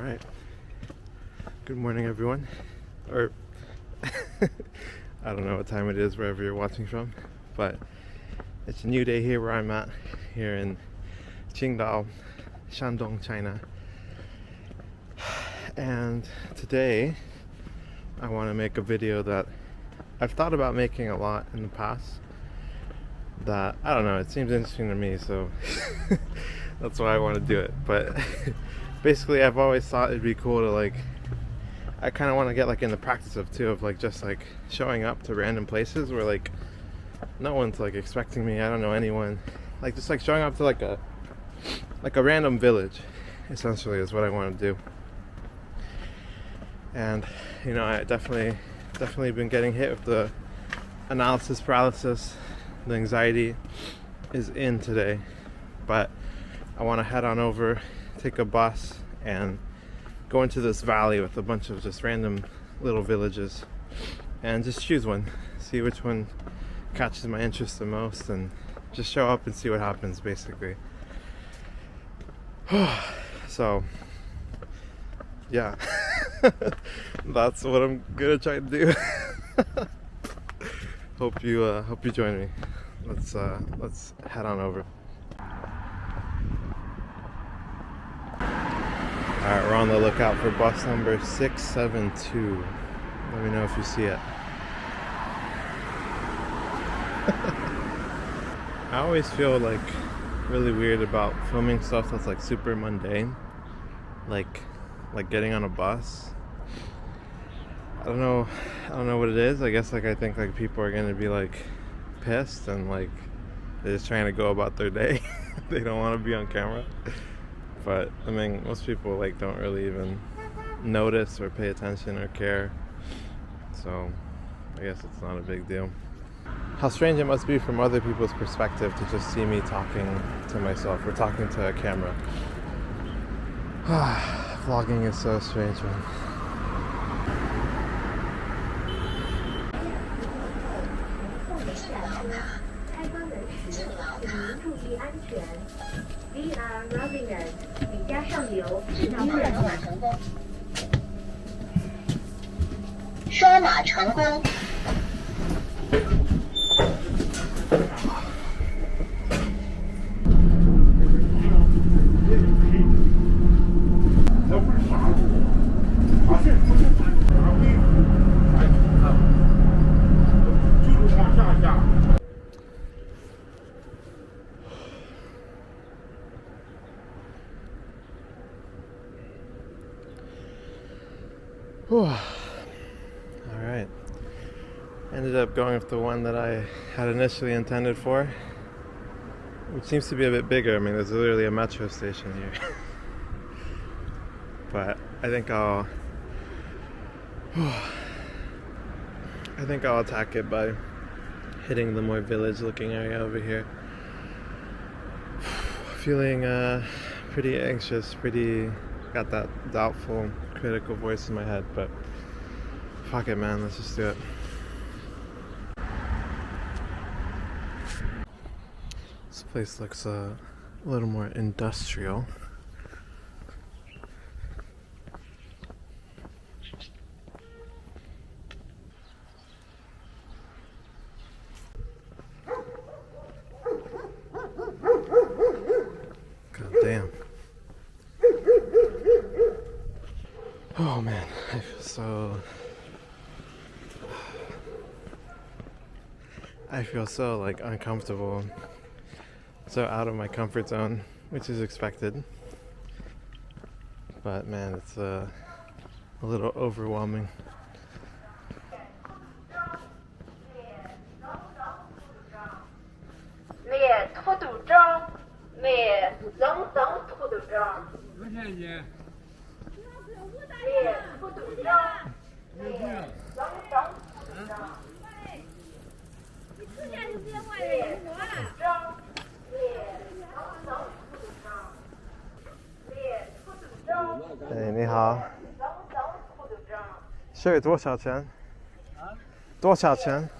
Alright. Good morning, everyone. Or, I don't know what time it is wherever you're watching from, but it's a new day here where I'm at, here in Qingdao, Shandong, China. And today, I want to make a video that I've thought about making a lot in the past. That, I don't know, it seems interesting to me, so that's why I want to do it. But basically, I've always thought it'd be cool to I kind of want to get in the practice of just showing up to random places where no one's expecting me. I don't know anyone. Just showing up to a random village, essentially, is what I want to do. And I definitely been getting hit with the analysis paralysis. The anxiety is in today, but I want to head on over, take a bus, and go into this valley with a bunch of just random little villages and just choose one, see which one catches my interest the most, and just show up and see what happens, basically. So yeah, that's what I'm gonna try to do. Hope you join me. Let's head on over. Alright, we're on the lookout for bus number 672. Let me know if you see it. I always feel really weird about filming stuff that's super mundane. Like getting on a bus. I don't know what it is. I guess I think people are gonna be pissed and they're just trying to go about their day. They don't want to be on camera. But I mean, most people don't really even notice or pay attention or care. So I guess it's not a big deal. How strange it must be from other people's perspective to just see me talking to myself or talking to a camera. Vlogging is so strange, man. Alright. Ended up going with the one that I had initially intended for, which seems to be a bit bigger. I mean, there's literally a metro station here. But I think I'll attack it by hitting the more village looking area over here. Feeling pretty anxious, got that doubtful, critical voice in my head, but fuck it, man, let's just do it. This place looks a little more industrial. God damn. Oh man, I feel so uncomfortable, so out of my comfort zone, which is expected. But man, it's a little overwhelming. Hey, 你好。是多少钱？多少钱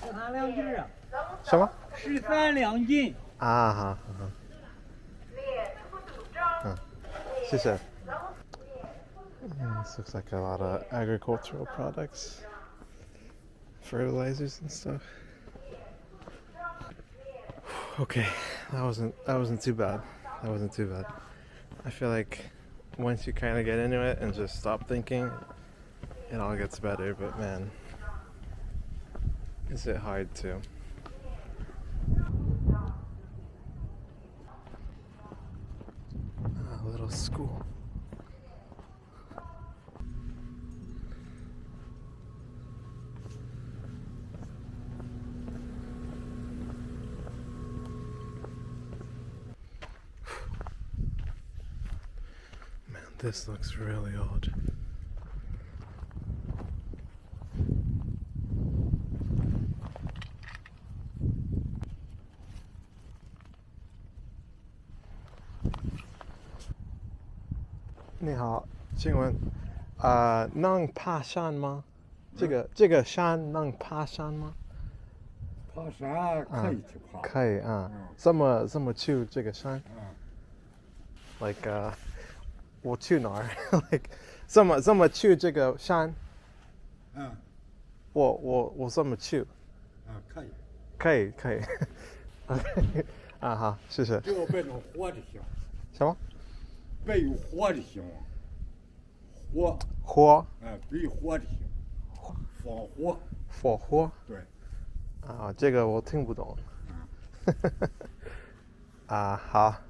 ？13两斤啊。什么？13两斤。啊，好，好，好。谢谢。This looks like a lot of agricultural products, fertilizers and stuff. Okay, that wasn't too bad. That wasn't too bad. I feel like once you kind of get into it and just stop thinking, it all gets better. But man, is it hard to? A little school. Man, this looks really old. Ni hao, 请问能爬山吗？这个山能爬山吗？爬山可以去爬。可以啊。怎么去这个山？Like 我去哪儿？Like 怎么去这个山？我怎么去？可以。OK 啊好，谢谢。只有别弄火就行。什么？别有火就行。火？别火就行。火火？对。啊，这个我听不懂。啊，好，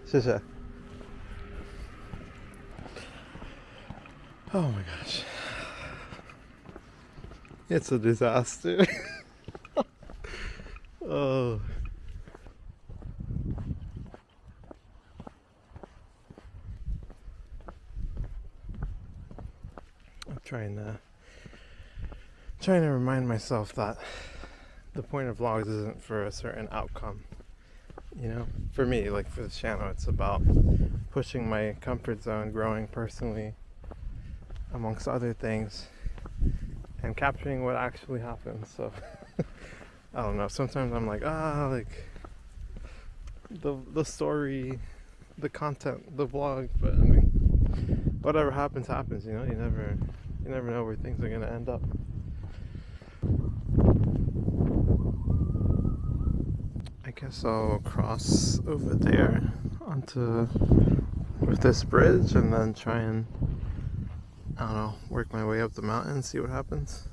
谢谢。Oh my gosh. It's a disaster. Oh. I'm trying to remind myself that the point of vlogs isn't for a certain outcome. You know, for me, like for this channel, it's about pushing my comfort zone, growing personally, amongst other things, and capturing what actually happens. So I don't know, sometimes I'm like like the story, the content, the vlog, but I mean, whatever happens, you know. You never know where things are gonna end up. I guess I'll cross over there onto with this bridge and then try and, I don't know, work my way up the mountain, see what happens.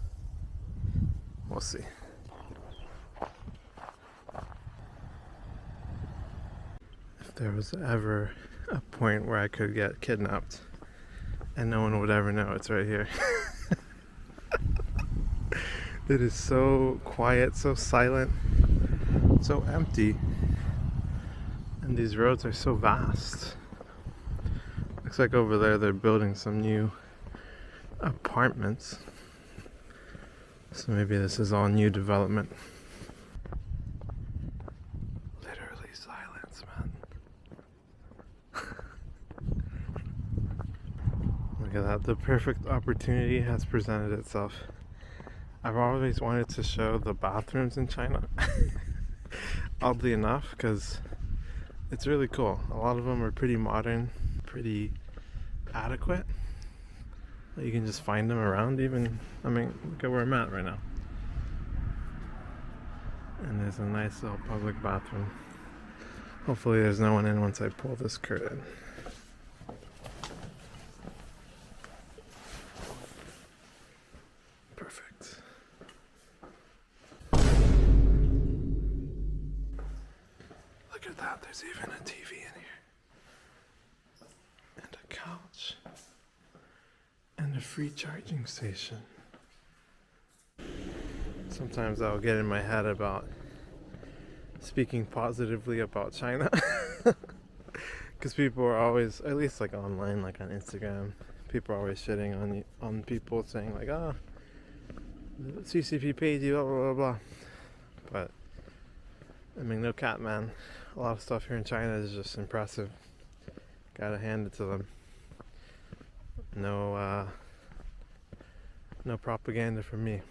We'll see. If there was ever a point where I could get kidnapped and no one would ever know, it's right here. It is so quiet, so silent, so empty, and these roads are so vast. Looks like over there they're building some new apartments, so maybe this is all new development. Literally silence, man. Look at that, the perfect opportunity has presented itself. I've always wanted to show the bathrooms in China. Oddly enough, because it's really cool. A lot of them are pretty modern, pretty adequate. You can just find them around even. I mean, look at where I'm at right now. And there's a nice little public bathroom. Hopefully there's no one in once I pull this curtain. Perfect. Look at that, there's even a TV in here. And a couch. And a free charging station. Sometimes I'll get in my head about speaking positively about China. Because people are always, at least like online, like on Instagram, people are always shitting on people saying like, the CCP paid you, blah, blah, blah, blah. But, I mean, no cap, man. A lot of stuff here in China is just impressive. Gotta hand it to them. No propaganda from me.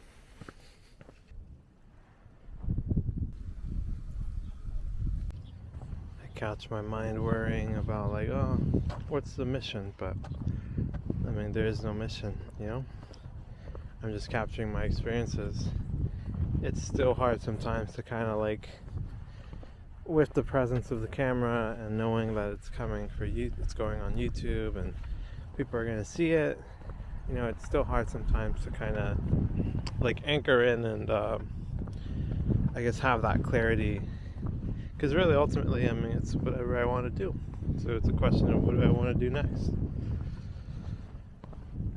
I catch my mind worrying about like, what's the mission? But I mean, there is no mission, you know? I'm just capturing my experiences. It's still hard sometimes to kind of like, with the presence of the camera and knowing that it's coming for you, it's going on YouTube and people are going to see it, you know, it's still hard sometimes to kind of like anchor in and I guess have that clarity, because really ultimately, I mean, it's whatever I want to do, so it's a question of what do I want to do next.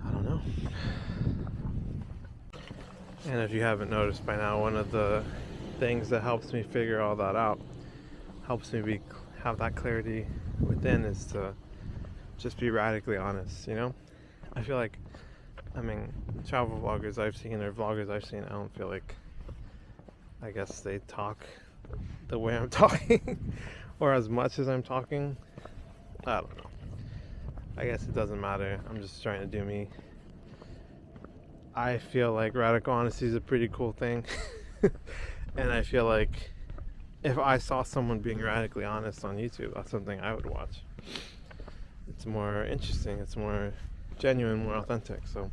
I don't know. And if you haven't noticed by now, one of the things that helps me figure all that out, helps me have that clarity within, is to just be radically honest, you know? I feel like, I mean, travel vloggers I've seen or vloggers I've seen, I don't feel like, I guess they talk the way I'm talking or as much as I'm talking. I don't know. I guess it doesn't matter. I'm just trying to do me. I feel like radical honesty is a pretty cool thing. And I feel like if I saw someone being radically honest on YouTube, that's something I would watch. It's more interesting, it's more genuine, more authentic. So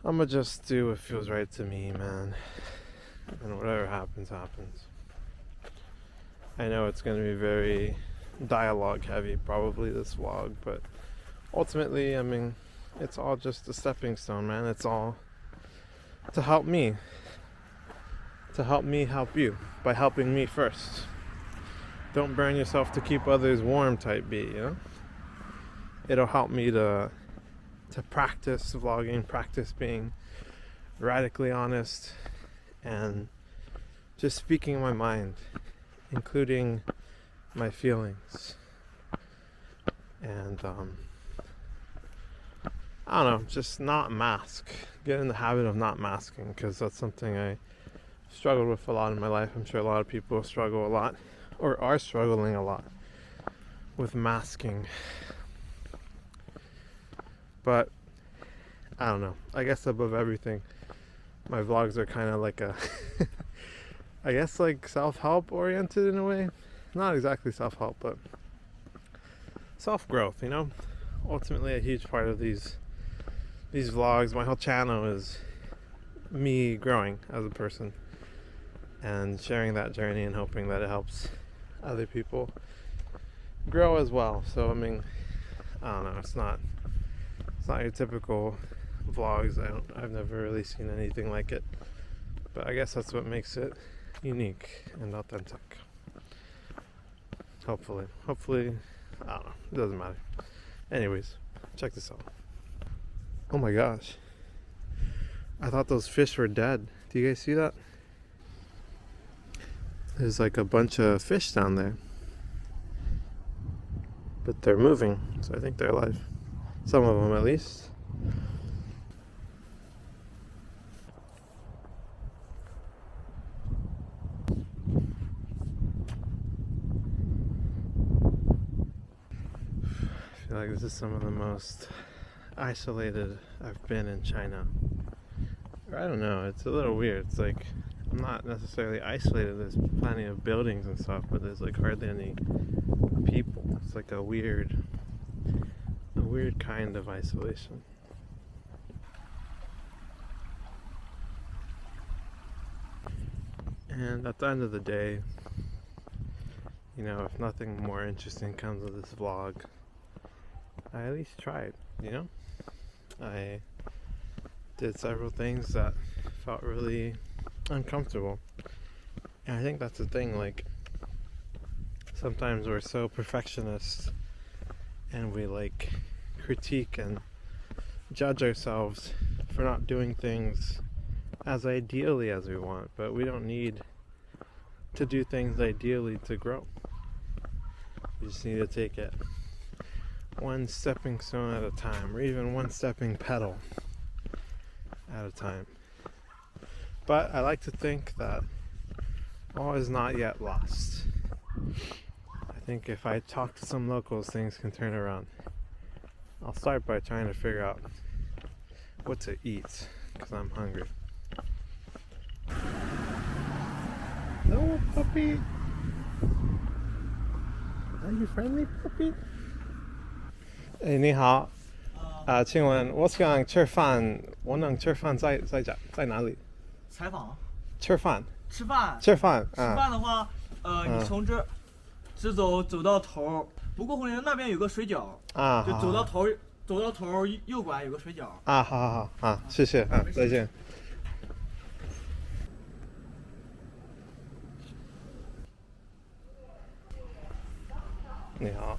I'm gonna just do what feels right to me, man. And whatever happens, happens. I know it's gonna be very dialogue heavy, probably, this vlog, but ultimately, I mean, it's all just a stepping stone, man. It's all to help me help you by helping me first. Don't burn yourself to keep others warm type beat, you know? It'll help me to practice vlogging, practice being radically honest and just speaking my mind, including my feelings. And I don't know, just not mask. Get in the habit of not masking, because that's something I struggled with a lot in my life. I'm sure a lot of people struggle a lot, or are struggling a lot, with masking. But I don't know. I guess above everything, my vlogs are kind of like a, I guess like self-help oriented in a way. Not exactly self-help, but self-growth, you know? Ultimately, a huge part of these vlogs, my whole channel, is me growing as a person and sharing that journey and hoping that it helps other people grow as well. So I mean, I don't know, it's not your typical vlogs. I've never really seen anything like it, but I guess that's what makes it unique and authentic. Hopefully, I don't know, it doesn't matter. Anyways, check this out. Oh my gosh, I thought those fish were dead. Do you guys see that? There's like a bunch of fish down there, but they're moving, so I think they're alive. Some of them, at least. I feel like this is some of the most isolated I've been in China. Or I don't know, it's a little weird. It's like I'm not necessarily isolated. There's plenty of buildings and stuff, but there's like hardly any people. It's like a weird kind of isolation. And at the end of the day, you know, if nothing more interesting comes of this vlog, I at least tried, you know? I did several things that felt really uncomfortable. And I think that's the thing, like, sometimes we're so perfectionist and we like critique and judge ourselves for not doing things as ideally as we want, but we don't need to do things ideally to grow. We just need to take it one stepping stone at a time, or even one stepping pedal at a time. But I like to think that all is not yet lost. I think if I talk to some locals, things can turn around. I'll start by trying to figure out what to eat, because I'm hungry. Hello, puppy. Are you friendly, puppy? Hey, 你好.请问我想吃饭，我能吃饭在哪里？采访、吃饭吃饭、吃饭吃啊饭的话，你从这儿直走到头儿，不过后面那边有个水饺，啊，就好走到头儿右拐有个水饺。啊，好啊，谢谢啊，再见。你好。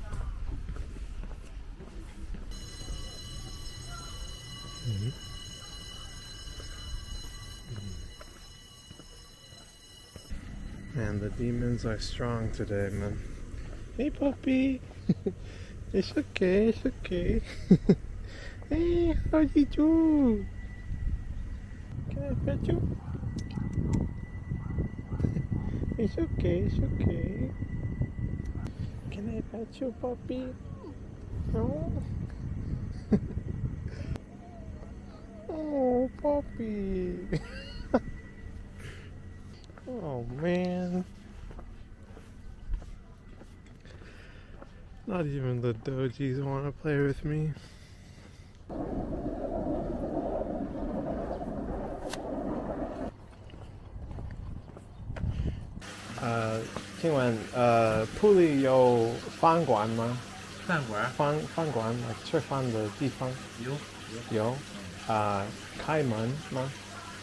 Man, the demons are strong today, man. Hey, puppy. It's okay, it's okay. Hey, how you do? Can I pet you? It's okay, it's okay. Can I pet you, puppy? No? Oh, puppy. Oh, man. Not even the dojis want to play with me. Uh, 请问铺里有饭馆吗？饭馆饭馆吃饭的地方有开门吗？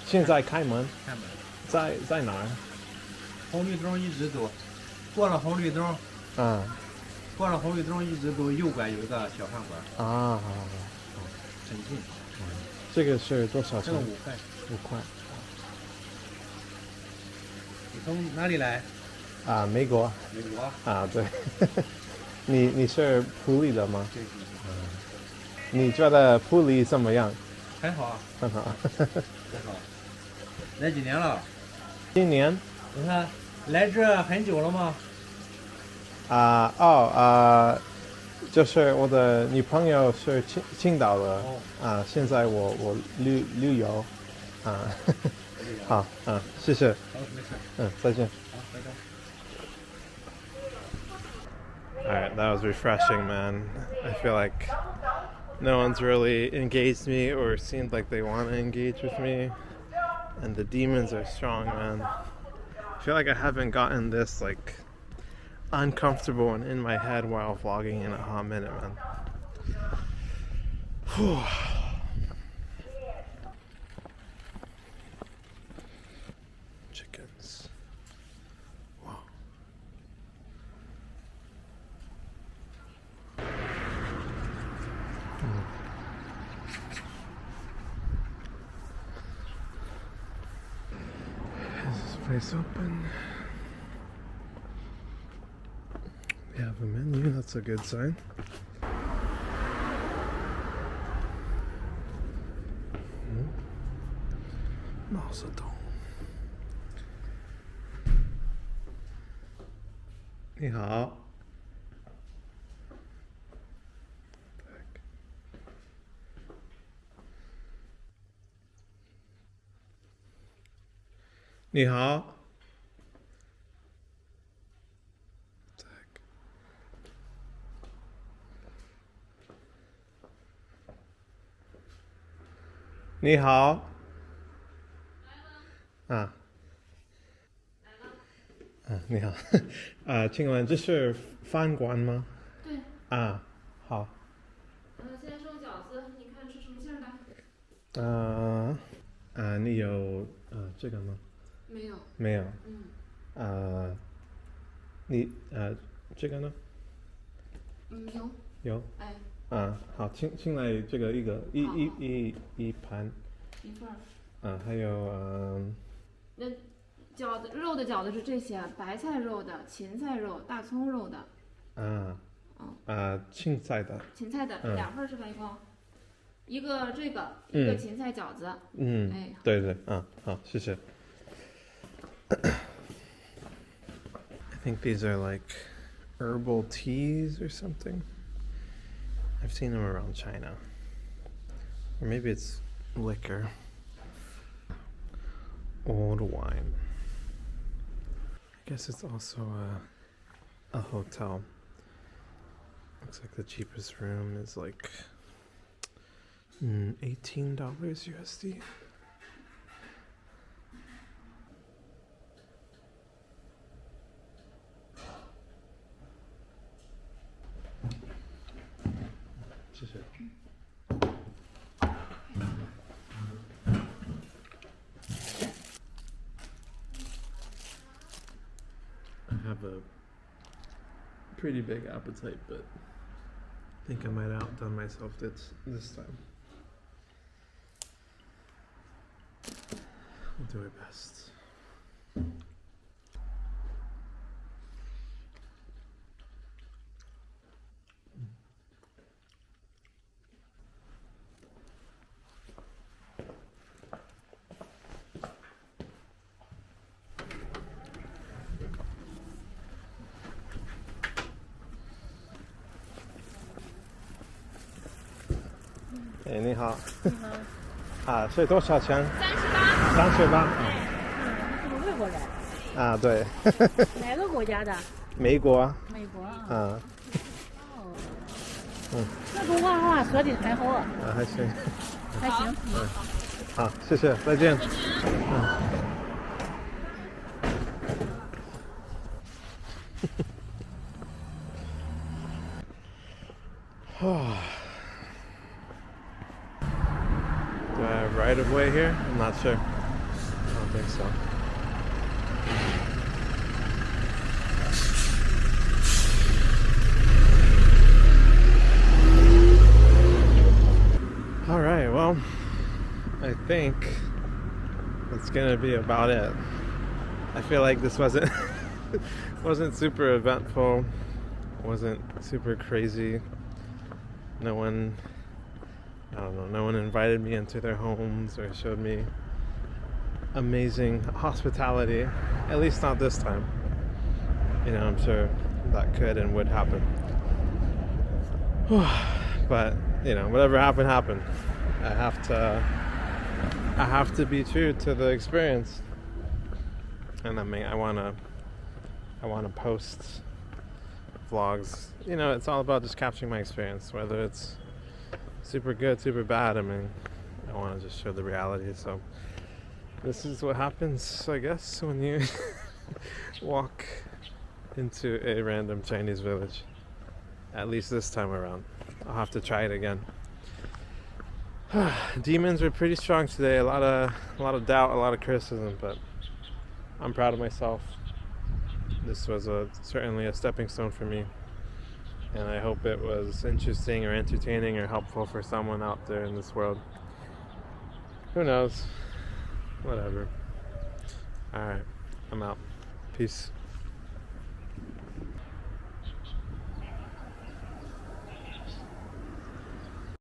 现在开门？开门。在哪儿？红绿灯一直走，过了红绿灯，过了红绿灯一直走，右拐有一个小饭馆。啊，很近。这个是多少钱？这个5块。5块。你从哪里来？美国。美国。对。你是普里的吗？对。你觉得普里怎么样？很好啊。很好。很好。来几年了？今年。你看，来这很久了吗？就是我的女朋友是青岛的，现在我旅游，好，谢谢，好，没事。再见。好，拜拜。Alright, that was refreshing, man. I feel like no one's really engaged me or seemed like they want to engage with me. And the demons are strong, man. I feel like I haven't gotten this like uncomfortable and in my head while vlogging in a hot minute, man. Whew. Chickens. Wow. Is this place open? We have a menu, that's a good sign. Also don't. 你好。你好。你好。你好。请问这是饭馆吗？对。好。现在收饺子，你看吃什么馅的？你有这个吗？没有。没有。你这个呢？有。有。哎。好，请来这个一盘。一份儿。还有那饺子肉的饺子是这些：白菜肉的、芹菜肉、大葱肉的。青菜的。芹菜的2份是吧？一共。一个这个，一个芹菜饺子。对对，好，谢谢。I think these are like herbal teas or something. I've seen them around China. Or maybe it's liquor. Old wine. I guess it's also a hotel. Looks like the cheapest room is like $18 USD. I have a pretty big appetite, but I think I might have outdone myself this time. I'll do my best.哎，你好。你好，啊，所以多少钱？38。你是个外国人？啊，对。哪个国家的？美国。美国啊。啊。哦。那中国话说的还好啊。啊，还行。还行。好，谢谢，再见。Do I have right of way here? I'm not sure. I don't think so. All right, well, I think that's gonna be about it. I feel like this wasn't wasn't super eventful, wasn't super crazy. No one, I don't know, no one invited me into their homes or showed me amazing hospitality, at least not this time. You know, I'm sure that could and would happen. But, you know, whatever happened, happened. I have to be true to the experience. And I mean, I wanna post vlogs. You know, it's all about just capturing my experience, whether it's super good, super bad. I mean, I want to just show the reality. So this is what happens, I guess, when you walk into a random Chinese village. At least this time around. I'll have to try it again. Demons were pretty strong today. A lot of doubt, a lot of criticism, but I'm proud of myself. This was certainly a stepping stone for me, and I hope it was interesting or entertaining or helpful for someone out there in this world. Who knows? Whatever. Alright, I'm out. Peace.